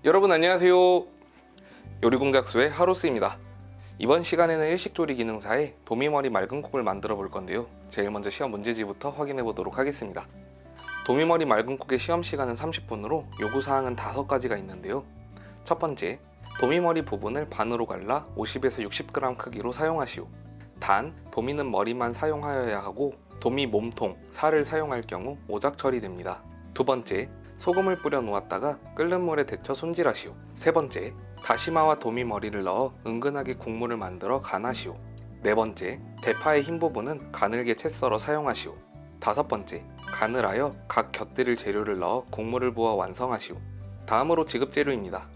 여러분 안녕하세요. 요리공작소의 하로스입니다. 이번 시간에는 일식조리 기능사에 도미머리 맑은국을 만들어 볼 건데요. 제일 먼저 시험 문제지부터 확인해 보도록 하겠습니다. 도미머리 맑은국의 시험 시간은 30분으로 요구사항은 5가지가 있는데요. 첫 번째, 도미머리 부분을 반으로 갈라 50에서 60g 크기로 사용하시오. 단, 도미는 머리만 사용하여야 하고 도미 몸통, 살을 사용할 경우 오작 처리됩니다. 두 번째, 소금을 뿌려 놓았다가 끓는 물에 데쳐 손질하시오. 세 번째, 다시마와 도미 머리를 넣어 은근하게 국물을 만들어 간하시오. 네 번째, 대파의 흰 부분은 가늘게 채 썰어 사용하시오. 다섯 번째, 간을 하여 각 곁들일 재료를 넣어 국물을 부어 완성하시오. 다음으로 지급재료입니다.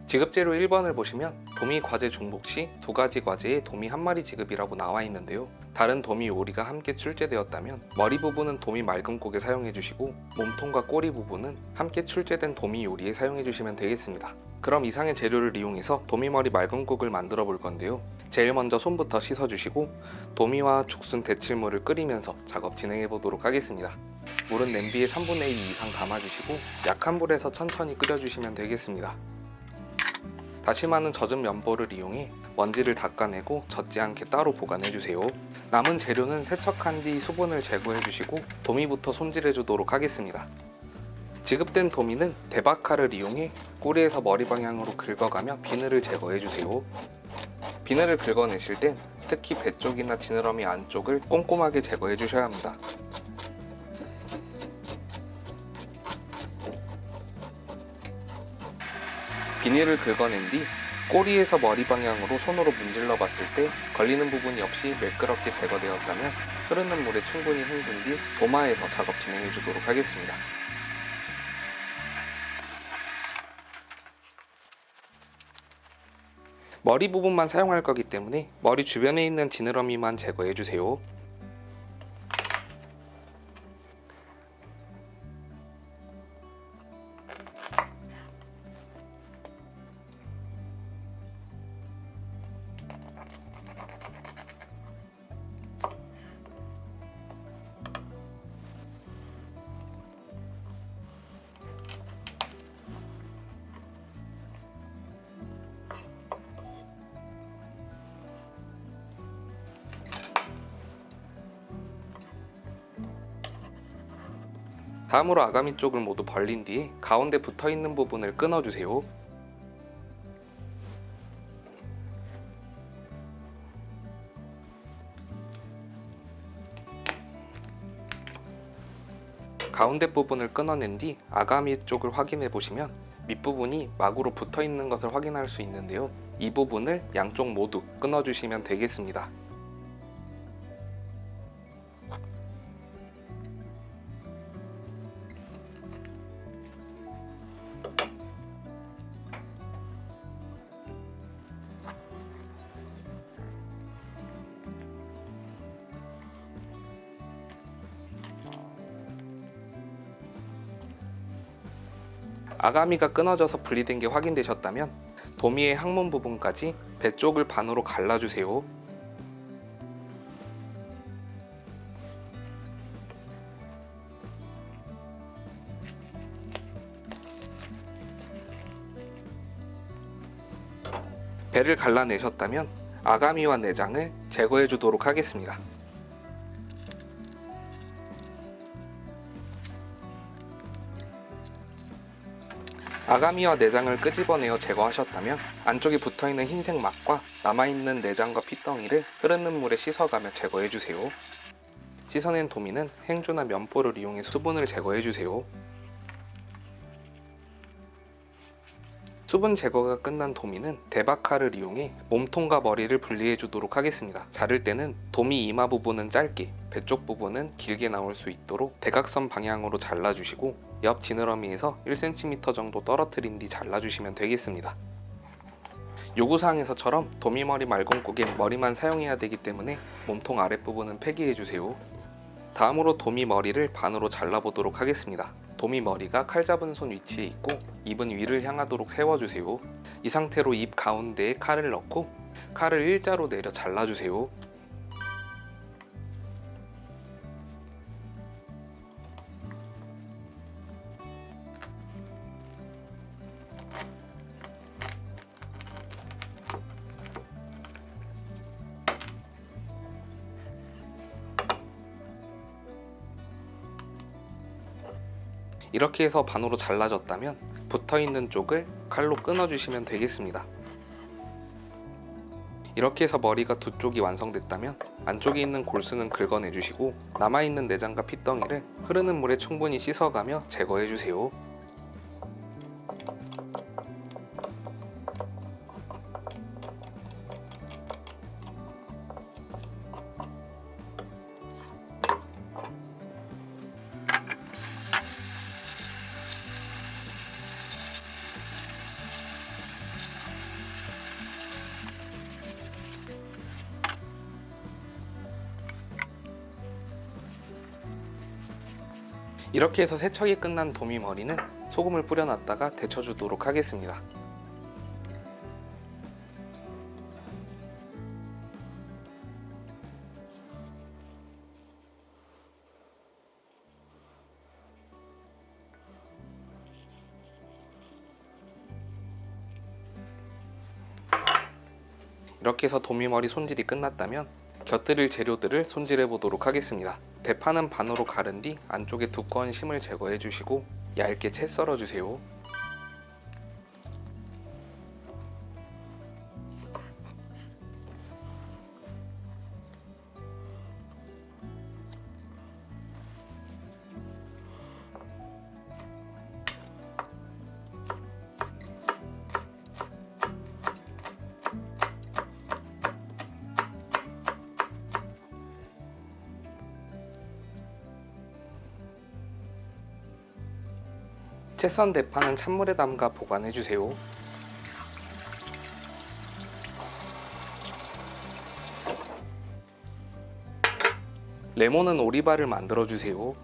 지급재료 1번을 보시면 도미 과제 중복 시 2가지 과제에 도미 1마리 지급이라고 나와 있는데요. 다른 도미 요리가 함께 출제되었다면 머리 부분은 도미 맑은국에 사용해 주시고 몸통과 꼬리 부분은 함께 출제된 도미 요리에 사용해 주시면 되겠습니다. 그럼 이상의 재료를 이용해서 도미머리 맑은국을 만들어 볼 건데요. 제일 먼저 손부터 씻어 주시고 도미와 죽순 데칠물을 끓이면서 작업 진행해 보도록 하겠습니다. 물은 냄비에 3분의 2 이상 담아 주시고 약한 불에서 천천히 끓여 주시면 되겠습니다. 다시마는 젖은 면보를 이용해 먼지를 닦아내고 젖지 않게 따로 보관해주세요. 남은 재료는 세척한 뒤 수분을 제거해주시고 도미부터 손질해 주도록 하겠습니다. 지급된 도미는 대박칼을 이용해 꼬리에서 머리 방향으로 긁어가며 비늘을 제거해주세요. 비늘을 긁어내실 땐 특히 배 쪽이나 지느러미 안쪽을 꼼꼼하게 제거해주셔야 합니다. 비닐을 긁어낸 뒤 꼬리에서 머리 방향으로 손으로 문질러 봤을 때 걸리는 부분이 없이 매끄럽게 제거되었다면 흐르는 물에 충분히 헹군 뒤 도마에서 작업 진행해 주도록 하겠습니다. 머리 부분만 사용할 거기 때문에 머리 주변에 있는 지느러미만 제거해 주세요. 다음으로 아가미 쪽을 모두 벌린 뒤에 가운데 붙어있는 부분을 끊어주세요. 가운데 부분을 끊어낸 뒤 아가미 쪽을 확인해 보시면 밑부분이 막으로 붙어있는 것을 확인할 수 있는데요. 이 부분을 양쪽 모두 끊어주시면 되겠습니다. 아가미가 끊어져서 분리된 게 확인되셨다면 도미의 항문 부분까지 배 쪽을 반으로 갈라주세요. 배를 갈라내셨다면 아가미와 내장을 제거해 주도록 하겠습니다. 아가미와 내장을 끄집어내어 제거하셨다면 안쪽에 붙어있는 흰색 막과 남아있는 내장과 핏덩이를 흐르는 물에 씻어가며 제거해주세요. 씻어낸 도미는 행주나 면보를 이용해 수분을 제거해주세요. 수분 제거가 끝난 도미는 대박칼을 이용해 몸통과 머리를 분리해 주도록 하겠습니다. 자를 때는 도미 이마 부분은 짧게, 배 쪽 부분은 길게 나올 수 있도록 대각선 방향으로 잘라주시고 옆 지느러미에서 1cm 정도 떨어뜨린 뒤 잘라주시면 되겠습니다. 요구사항에서처럼 도미머리 맑은국엔 머리만 사용해야 되기 때문에 몸통 아랫부분은 폐기해주세요. 다음으로 도미 머리를 반으로 잘라보도록 하겠습니다. 도미 머리가 칼 잡은 손 위치에 있고 입은 위를 향하도록 세워주세요. 이 상태로 입 가운데에 칼을 넣고 칼을 일자로 내려 잘라주세요. 이렇게 해서 반으로 잘라졌다면 붙어있는 쪽을 칼로 끊어주시면 되겠습니다. 이렇게 해서 머리가 두 쪽이 완성됐다면 안쪽에 있는 골수는 긁어내주시고 남아있는 내장과 핏덩이를 흐르는 물에 충분히 씻어가며 제거해주세요. 이렇게 해서 세척이 끝난 도미머리는 소금을 뿌려놨다가 데쳐주도록 하겠습니다. 이렇게 해서 도미머리 손질이 끝났다면 곁들일 재료들을 손질해 보도록 하겠습니다. 대파는 반으로 가른 뒤 안쪽에 두꺼운 심을 제거해 주시고 얇게 채 썰어 주세요. 채 썬 대파는 찬물에 담가 보관해 주세요. 레몬은 오리발을 만들어 주세요.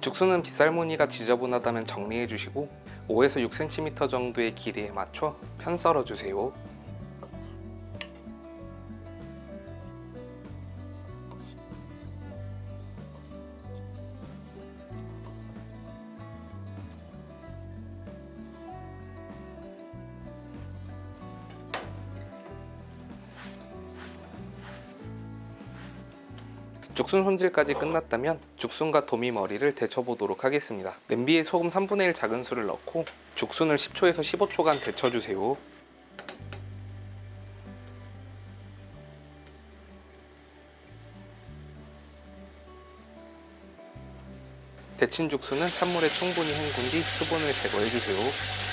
죽순은 빗살무늬가 지저분하다면 정리해 주시고 5에서 6cm 정도의 길이에 맞춰 편 썰어 주세요. 죽순 손질까지 끝났다면 죽순과 도미머리를 데쳐보도록 하겠습니다. 냄비에 소금 3분의 1 작은술을 넣고 죽순을 10초에서 15초간 데쳐주세요. 데친 죽순은 찬물에 충분히 헹군 뒤 수분을 제거해주세요.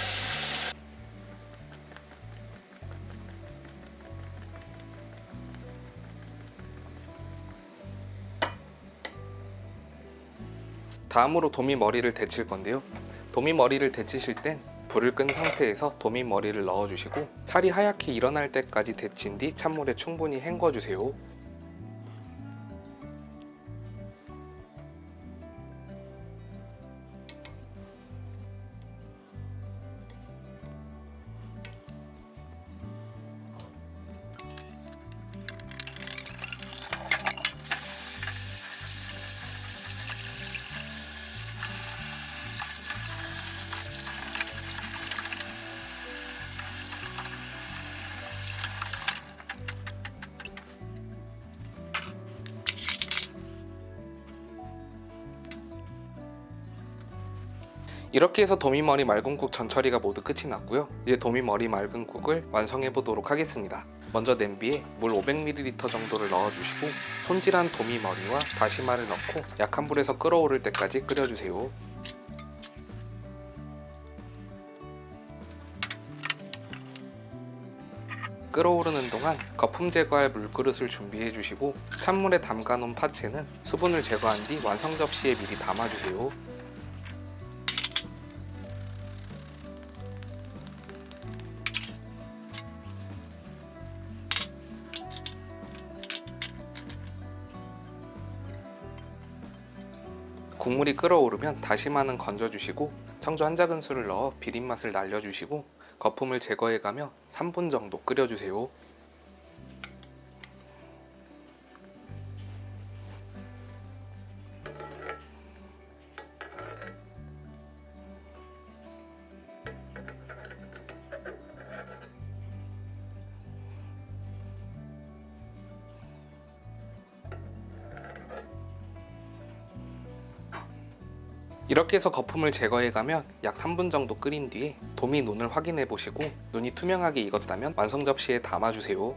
다음으로 도미머리를 데칠 건데요. 도미머리를 데치실 땐 불을 끈 상태에서 도미머리를 넣어주시고 살이 하얗게 일어날 때까지 데친 뒤 찬물에 충분히 헹궈주세요. 이렇게 해서 도미머리 맑은국 전처리가 모두 끝이 났고요. 이제 도미머리 맑은국을 완성해 보도록 하겠습니다. 먼저 냄비에 물 500ml 정도를 넣어주시고 손질한 도미머리와 다시마를 넣고 약한 불에서 끓어오를 때까지 끓여주세요. 끓어오르는 동안 거품 제거할 물그릇을 준비해 주시고 찬물에 담가 놓은 파채는 수분을 제거한 뒤 완성 접시에 미리 담아주세요. 국물이 끓어오르면 다시마는 건져주시고 청주 한 작은술을 넣어 비린맛을 날려주시고 거품을 제거해가며 3분 정도 끓여주세요. 이렇게 해서 거품을 제거해가면 약 3분 정도 끓인 뒤에 도미 눈을 확인해 보시고 눈이 투명하게 익었다면 완성 접시에 담아주세요.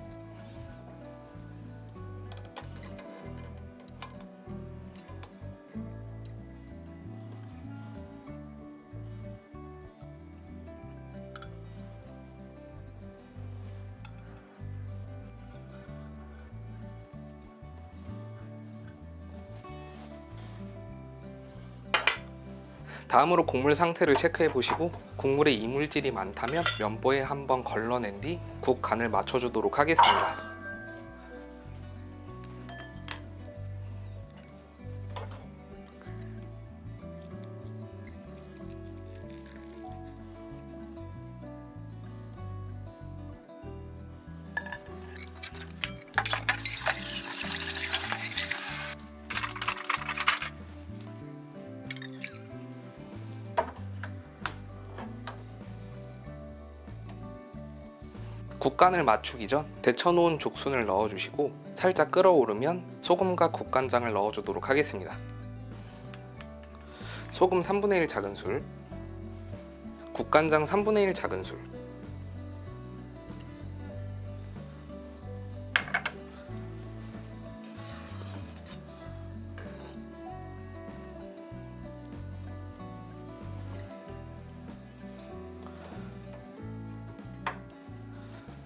다음으로 국물 상태를 체크해 보시고 국물에 이물질이 많다면 면보에 한번 걸러낸 뒤 국 간을 맞춰주도록 하겠습니다. 국간을 맞추기 전 데쳐놓은 죽순을 넣어주시고 살짝 끓어오르면 소금과 국간장을 넣어주도록 하겠습니다. 소금 3분의 1 작은술, 국간장 3분의 1 작은술,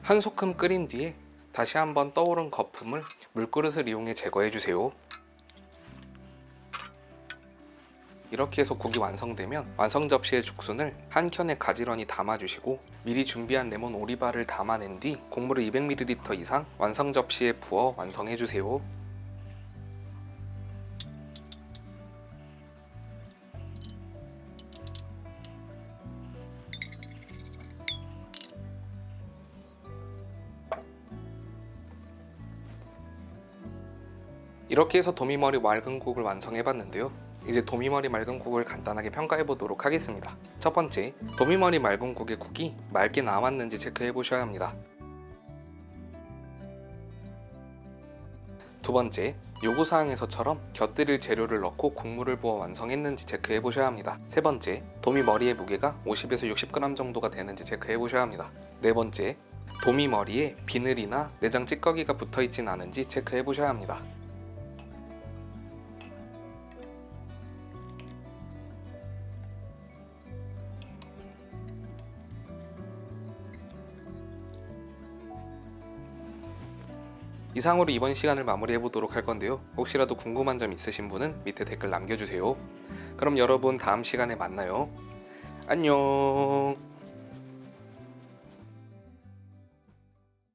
한 소끔 끓인 뒤에 다시 한번 떠오른 거품을 물그릇을 이용해 제거해 주세요. 이렇게 해서 국이 완성되면 완성 접시에 죽순을 한 켠에 가지런히 담아주시고 미리 준비한 레몬 오리바를 담아낸 뒤 국물을 200ml 이상 완성 접시에 부어 완성해 주세요. 이렇게 해서 도미머리 맑은 국을 완성해봤는데요. 이제 도미머리 맑은 국을 간단하게 평가해보도록 하겠습니다. 첫 번째, 도미머리 맑은 국의 국이 맑게 나왔는지 체크해보셔야 합니다. 두 번째, 요구사항에서처럼 곁들일 재료를 넣고 국물을 부어 완성했는지 체크해보셔야 합니다. 세 번째, 도미머리의 무게가 50에서 60g 정도가 되는지 체크해보셔야 합니다. 네 번째, 도미머리에 비늘이나 내장 찌꺼기가 붙어있진 않은지 체크해보셔야 합니다. 이상으로 이번 시간을 마무리해 보도록 할 건데요. 혹시라도 궁금한 점 있으신 분은 밑에 댓글 남겨주세요. 그럼 여러분 다음 시간에 만나요. 안녕.